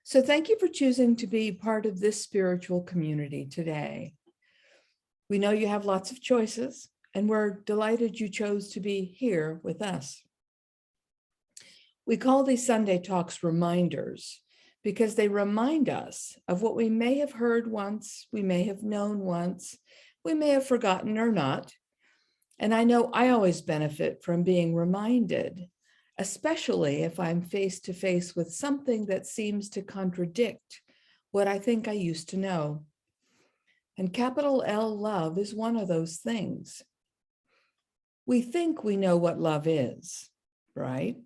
So thank you for choosing to be part of this spiritual community today. We know you have lots of choices, and we're delighted you chose to be here with us. We call these Sunday talks reminders because they remind us of what we may have heard once, we may have known once, we may have forgotten or not. And I know I always benefit from being reminded, especially if I'm face to face with something that seems to contradict what I think I used to know. And capital L love is one of those things. We think we know what love is, right?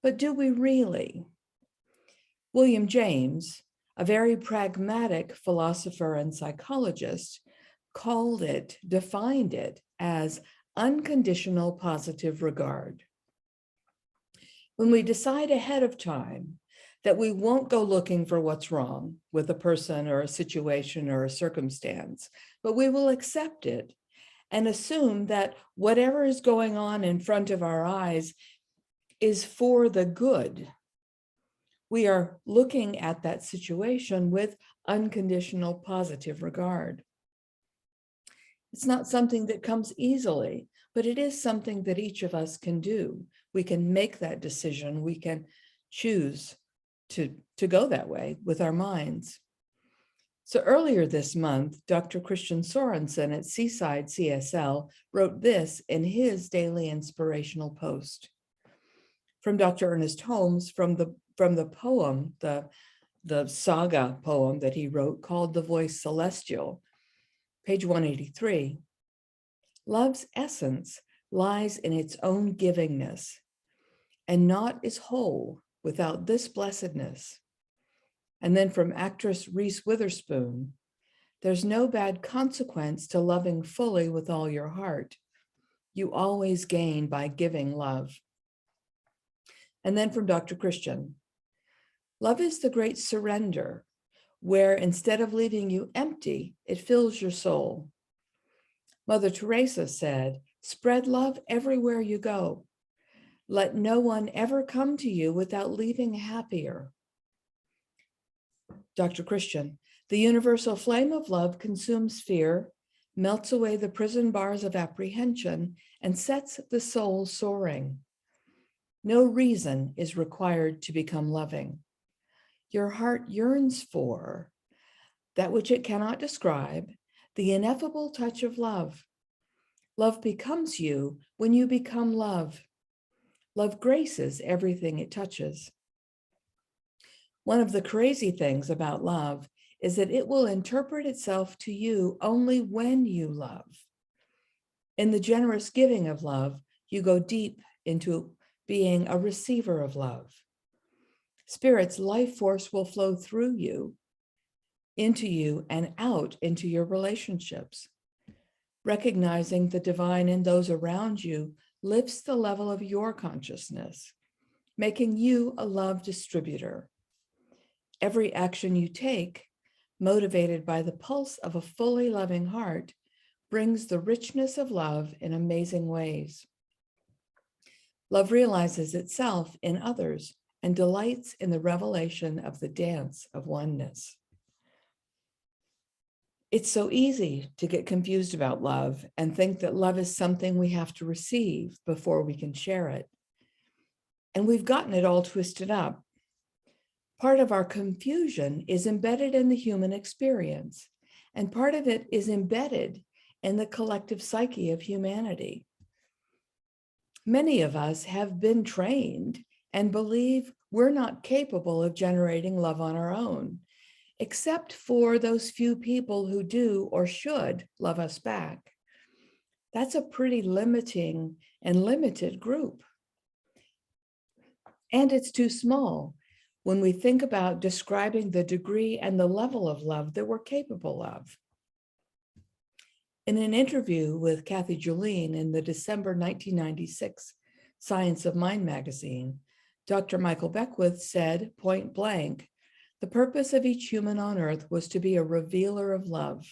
But do we really? William James, a very pragmatic philosopher and psychologist, defined it as unconditional positive regard. When we decide ahead of time that we won't go looking for what's wrong with a person or a situation or a circumstance, but we will accept it and assume that whatever is going on in front of our eyes is for the good. We are looking at that situation with unconditional positive regard. It's not something that comes easily, but it is something that each of us can do. We can make that decision. We can choose to go that way with our minds. So earlier this month, Dr. Christian Sorensen at Seaside CSL wrote this in his daily inspirational post. From Dr. Ernest Holmes, from the poem, the saga poem that he wrote called The Voice Celestial, page 183. Love's essence lies in its own givingness, and naught is whole without this blessedness. And then from actress Reese Witherspoon, there's no bad consequence to loving fully with all your heart. You always gain by giving love. And then from Dr. Christian, love is the great surrender, where instead of leaving you empty, it fills your soul. Mother Teresa said, spread love everywhere you go. Let no one ever come to you without leaving happier. Dr. Christian, the universal flame of love consumes fear, melts away the prison bars of apprehension, and sets the soul soaring. No reason is required to become loving. Your heart yearns for that which it cannot describe, the ineffable touch of love. Love becomes you when you become love. Love graces everything it touches. One of the crazy things about love is that it will interpret itself to you only when you love. In the generous giving of love, you go deep into being a receiver of love. Spirit's life force will flow through you, into you, and out into your relationships. Recognizing the divine in those around you lifts the level of your consciousness, making you a love distributor. Every action you take, motivated by the pulse of a fully loving heart, brings the richness of love in amazing ways. Love realizes itself in others and delights in the revelation of the dance of oneness. It's so easy to get confused about love and think that love is something we have to receive before we can share it. And we've gotten it all twisted up. Part of our confusion is embedded in the human experience, and part of it is embedded in the collective psyche of humanity. Many of us have been trained and believe we're not capable of generating love on our own, except for those few people who do or should love us back. That's a pretty limiting and limited group. And it's too small when we think about describing the degree and the level of love that we're capable of. In an interview with Kathy Julien in the December 1996 Science of Mind magazine, Dr. Michael Beckwith said, point blank, the purpose of each human on earth was to be a revealer of love.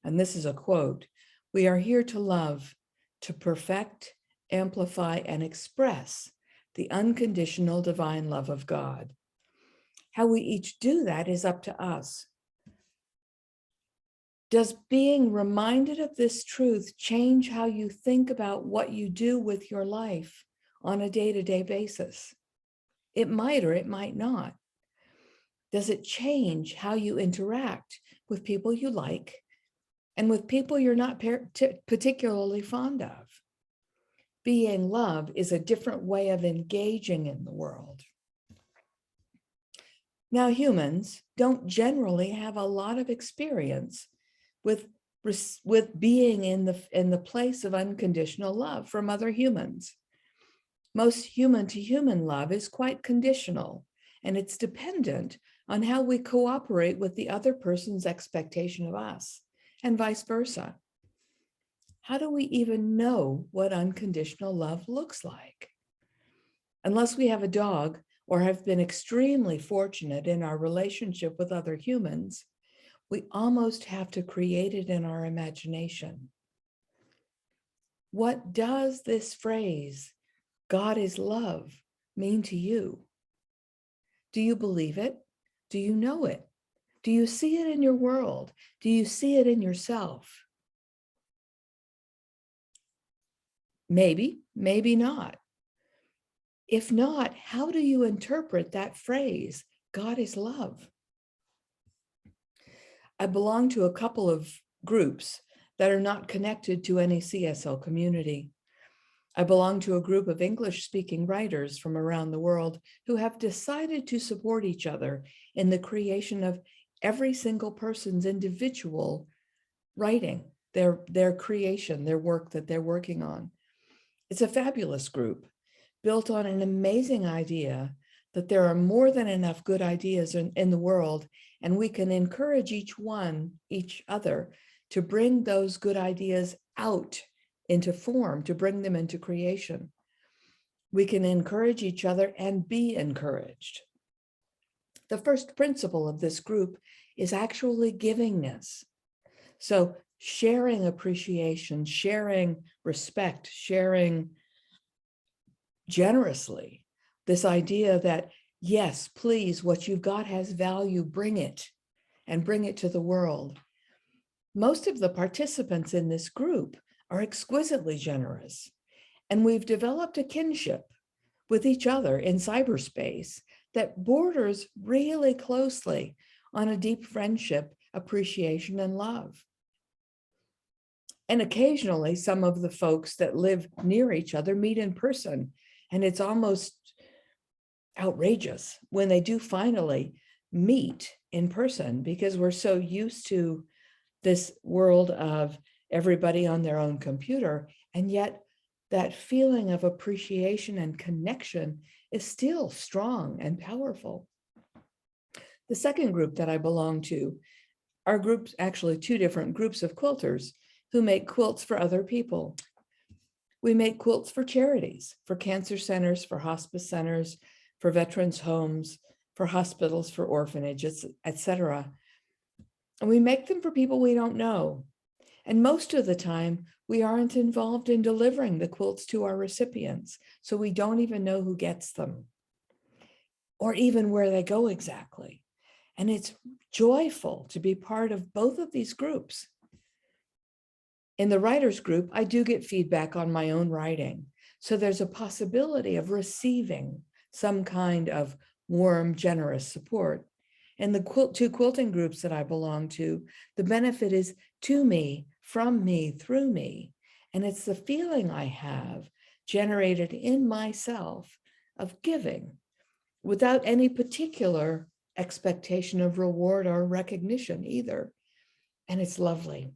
And this is a quote, we are here to love, to perfect, amplify, and express the unconditional divine love of God. How we each do that is up to us. Does being reminded of this truth change how you think about what you do with your life on a day-to-day basis? It might or it might not. Does it change how you interact with people you like and with people you're not particularly fond of? Being love is a different way of engaging in the world. Now, humans don't generally have a lot of experience with being in the place of unconditional love from other humans. Most human-to-human love is quite conditional, and it's dependent on how we cooperate with the other person's expectation of us, and vice versa. How do we even know what unconditional love looks like? Unless we have a dog or have been extremely fortunate in our relationship with other humans, we almost have to create it in our imagination. What does this phrase, God is love, mean to you? Do you believe it? Do you know it? Do you see it in your world? Do you see it in yourself? Maybe, maybe not. If not, how do you interpret that phrase, God is love? I belong to a couple of groups that are not connected to any CSL community. I belong to a group of English-speaking writers from around the world who have decided to support each other in the creation of every single person's individual writing, their creation, their work that they're working on. It's a fabulous group built on an amazing idea that there are more than enough good ideas in the world, and we can encourage each other to bring those good ideas out into form, to bring them into creation. We can encourage each other and be encouraged. The first principle of this group is actually givingness. So sharing appreciation, sharing respect, sharing generously, this idea that, yes, please, what you've got has value, bring it, and bring it to the world. Most of the participants in this group are exquisitely generous, and we've developed a kinship with each other in cyberspace that borders really closely on a deep friendship, appreciation, and love. And occasionally, some of the folks that live near each other meet in person, and it's almost outrageous when they do finally meet in person, because we're so used to this world of everybody on their own computer, and yet that feeling of appreciation and connection is still strong and powerful. The second group that I belong to are groups, actually two different groups of quilters who make quilts for other people. We make quilts for charities, for cancer centers, for hospice centers, for veterans' homes, for hospitals, for orphanages, etc. And we make them for people we don't know. And most of the time, we aren't involved in delivering the quilts to our recipients, so we don't even know who gets them or even where they go exactly. And it's joyful to be part of both of these groups. In the writers group, I do get feedback on my own writing. So there's a possibility of receiving some kind of warm, generous support. In the two quilting groups that I belong to, the benefit is to me, from me, through me. And it's the feeling I have generated in myself of giving without any particular expectation of reward or recognition either. And it's lovely.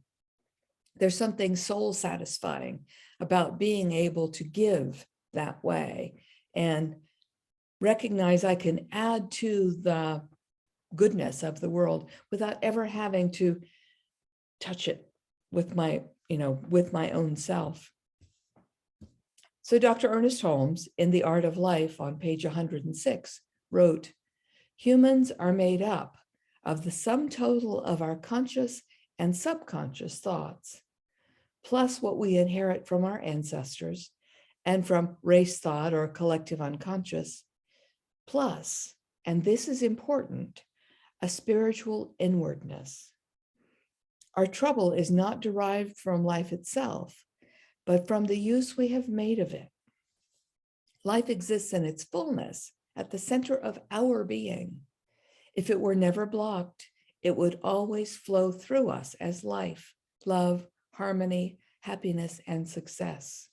There's something soul satisfying about being able to give that way and recognize I can add to the goodness of the world without ever having to touch it with my own self. So Dr. Ernest Holmes, in The Art of Life on page 106, wrote, "Humans are made up of the sum total of our conscious and subconscious thoughts, plus what we inherit from our ancestors and from race thought or collective unconscious, plus and this is important, a spiritual inwardness. Our trouble is not derived from life itself, but from the use we have made of it. Life exists in its fullness at the center of our being. If it were never blocked, it would always flow through us as life, love, harmony, happiness, and success.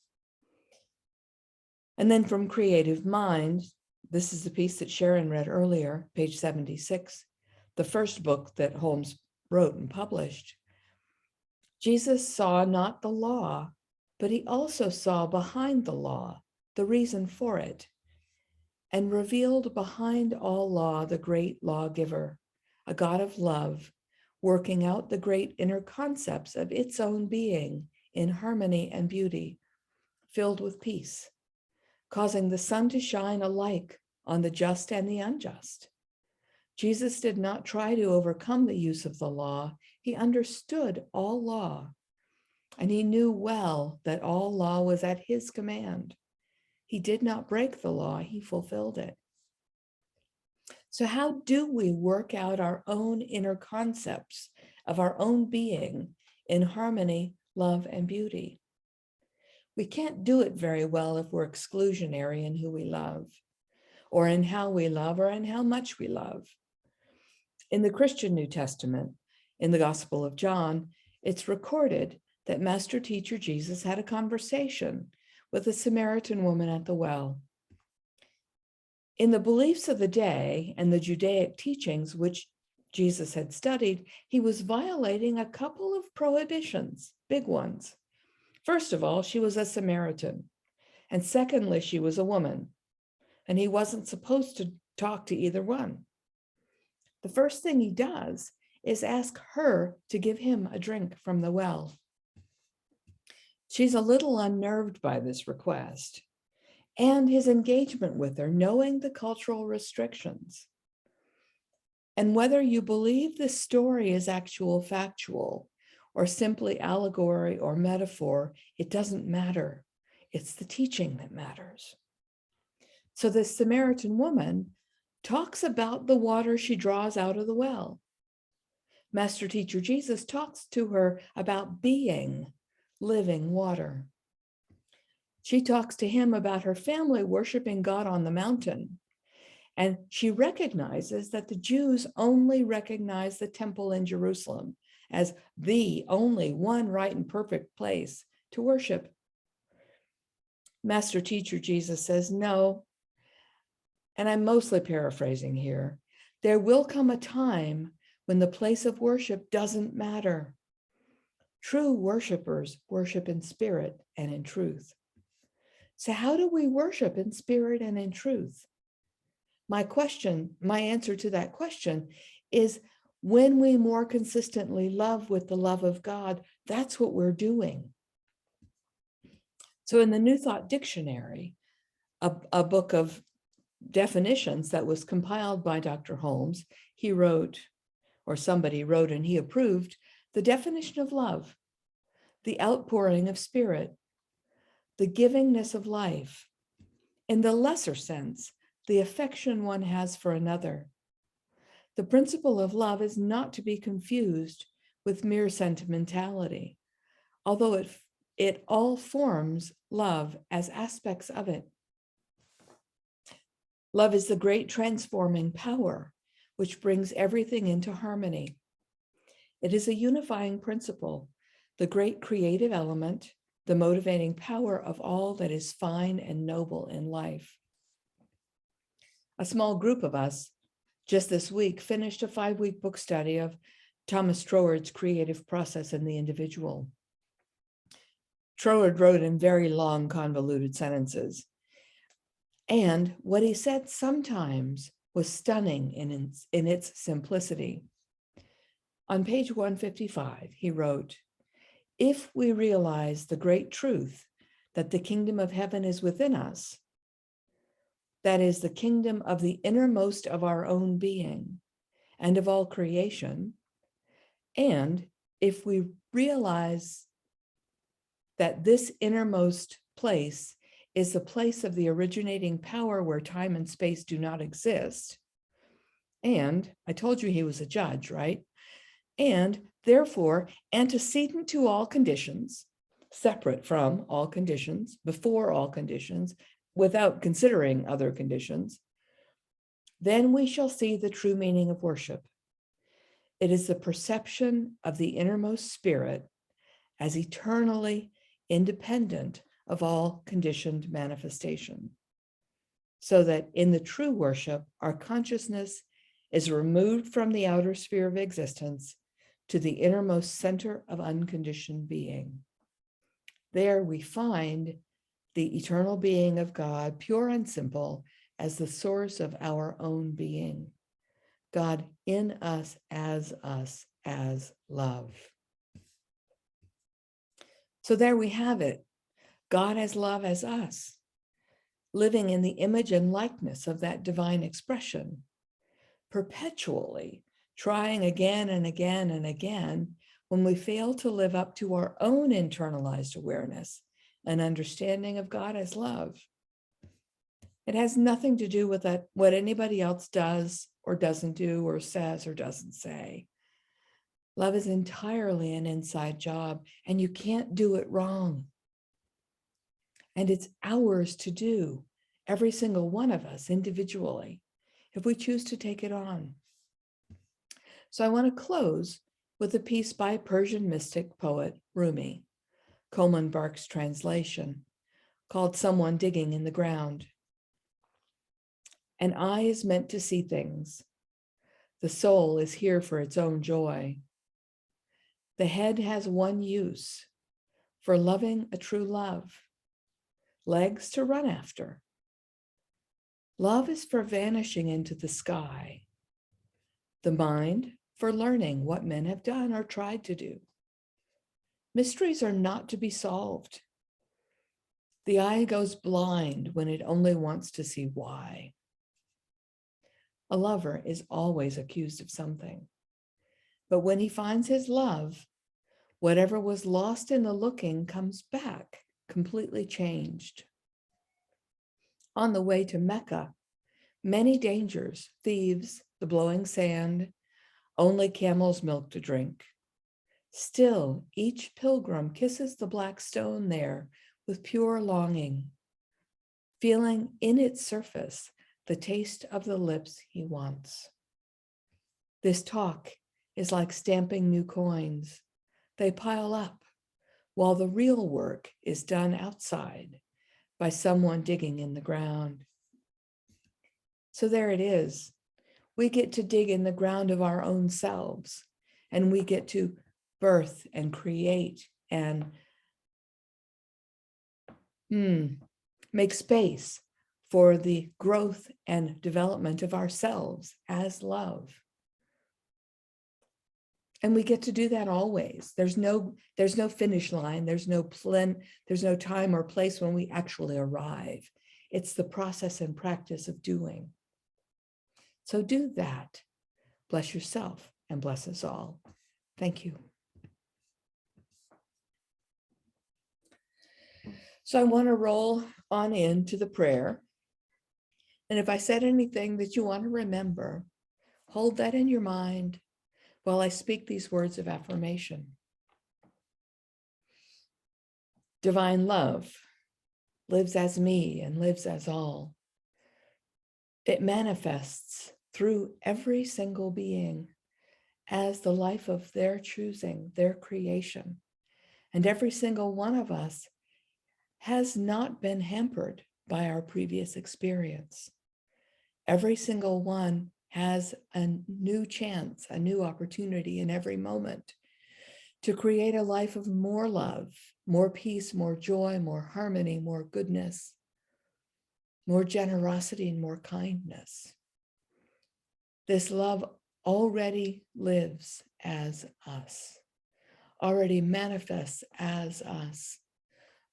And then from Creative Mind, this is the piece that Sharon read earlier, page 76, the first book that Holmes wrote and published. Jesus saw not the law, but he also saw behind the law, the reason for it, and revealed behind all law the great lawgiver, a God of love, working out the great inner concepts of its own being in harmony and beauty, filled with peace, causing the sun to shine alike on the just and the unjust. Jesus did not try to overcome the use of the law. He understood all law, and he knew well that all law was at his command. He did not break the law, he fulfilled it. So how do we work out our own inner concepts of our own being in harmony, love, and beauty? We can't do it very well if we're exclusionary in who we love, or in how we love, or in how much we love. In the Christian New Testament, in the Gospel of John, it's recorded that Master Teacher Jesus had a conversation with a Samaritan woman at the well. In the beliefs of the day and the Judaic teachings which Jesus had studied, he was violating a couple of prohibitions, big ones. First of all, she was a Samaritan. And secondly, she was a woman. And he wasn't supposed to talk to either one. The first thing he does is ask her to give him a drink from the well. She's a little unnerved by this request and his engagement with her, knowing the cultural restrictions. And whether you believe this story is actual factual or simply allegory or metaphor, it doesn't matter. It's the teaching that matters. So this Samaritan woman talks about the water she draws out of the well. Master Teacher Jesus talks to her about being living water. She talks to him about her family worshiping God on the mountain. And she recognizes that the Jews only recognize the temple in Jerusalem as the only one right and perfect place to worship. Master Teacher Jesus says, no, and I'm mostly paraphrasing here, there will come a time when the place of worship doesn't matter. True worshipers worship in spirit and in truth. So how do we worship in spirit and in truth? My answer to that question is when we more consistently love with the love of God, that's what we're doing. So in the New Thought Dictionary, a book of definitions that was compiled by Dr. Holmes, he wrote, or somebody wrote and he approved, the definition of love, the outpouring of spirit, the givingness of life. In the lesser sense, the affection one has for another. The principle of love is not to be confused with mere sentimentality, although it all forms love as aspects of it. Love is the great transforming power which brings everything into harmony. It is a unifying principle, the great creative element, the motivating power of all that is fine and noble in life. A small group of us just this week finished a 5-week book study of Thomas Stroward's creative process in the individual. Stroward wrote in very long, convoluted sentences. And what he said sometimes was stunning in its simplicity. On page 155, he wrote, if we realize the great truth that the kingdom of heaven is within us, that is the kingdom of the innermost of our own being and of all creation, and if we realize that this innermost place is the place of the originating power where time and space do not exist, And I told you he was a judge, right? And therefore, antecedent to all conditions, separate from all conditions, before all conditions, without considering other conditions, then we shall see the true meaning of worship. It is the perception of the innermost spirit as eternally independent of all conditioned manifestation, so that in the true worship, our consciousness is removed from the outer sphere of existence to the innermost center of unconditioned being. There we find the eternal being of God, pure and simple, as the source of our own being. God in us as love. So there we have it. God as love as us, living in the image and likeness of that divine expression, perpetually trying again and again and again when we fail to live up to our own internalized awareness and understanding of God as love. It has nothing to do with that, what anybody else does or doesn't do or says or doesn't say. Love is entirely an inside job, and you can't do it wrong. And it's ours to do, every single one of us individually, if we choose to take it on. So I want to close with a piece by Persian mystic poet Rumi, Coleman Barks' translation, called Someone Digging in the Ground. An eye is meant to see things. The soul is here for its own joy. The head has one use, for loving a true love. Legs to run after. Love is for vanishing into the sky. The mind for learning what men have done or tried to do. Mysteries are not to be solved. The eye goes blind when it only wants to see why. A lover is always accused of something. But when he finds his love, whatever was lost in the looking comes back, completely changed. On the way to Mecca, many dangers, thieves, the blowing sand, only camel's milk to drink. Still, each pilgrim kisses the black stone there with pure longing, feeling in its surface the taste of the lips he wants. This talk is like stamping new coins. They pile up while the real work is done outside by someone digging in the ground. So there it is. We get to dig in the ground of our own selves, and we get to birth and create and make space for the growth and development of ourselves as love. And we get to do that always. There's no finish line. There's no time or place when we actually arrive. It's the process and practice of doing. So do that. Bless yourself and bless us all. Thank you. So I want to roll on into the prayer. And if I said anything that you want to remember, hold that in your mind while I speak these words of affirmation. Divine love lives as me and lives as all. It manifests through every single being as the life of their choosing, their creation. And every single one of us has not been hampered by our previous experience. Every single one has a new chance, a new opportunity in every moment to create a life of more love, more peace, more joy, more harmony, more goodness, more generosity, and more kindness. This love already lives as us, already manifests as us,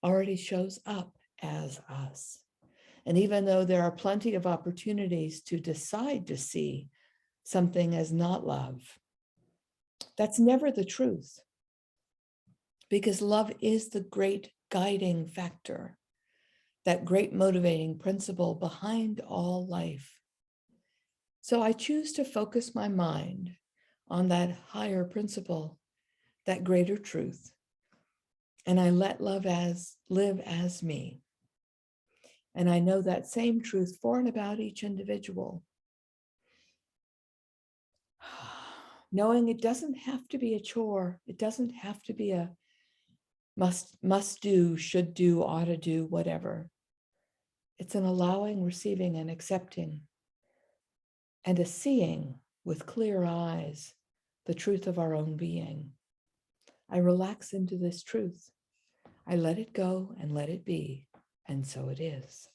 already shows up as us. And even though there are plenty of opportunities to decide to see something as not love, that's never the truth, because love is the great guiding factor, that great motivating principle behind all life. So I choose to focus my mind on that higher principle, that greater truth, and I let love live as me. And I know that same truth for and about each individual. Knowing it doesn't have to be a chore. It doesn't have to be a must do, should do, ought to do, whatever. It's an allowing, receiving, and accepting, and a seeing with clear eyes the truth of our own being. I relax into this truth. I let it go and let it be, and so it is.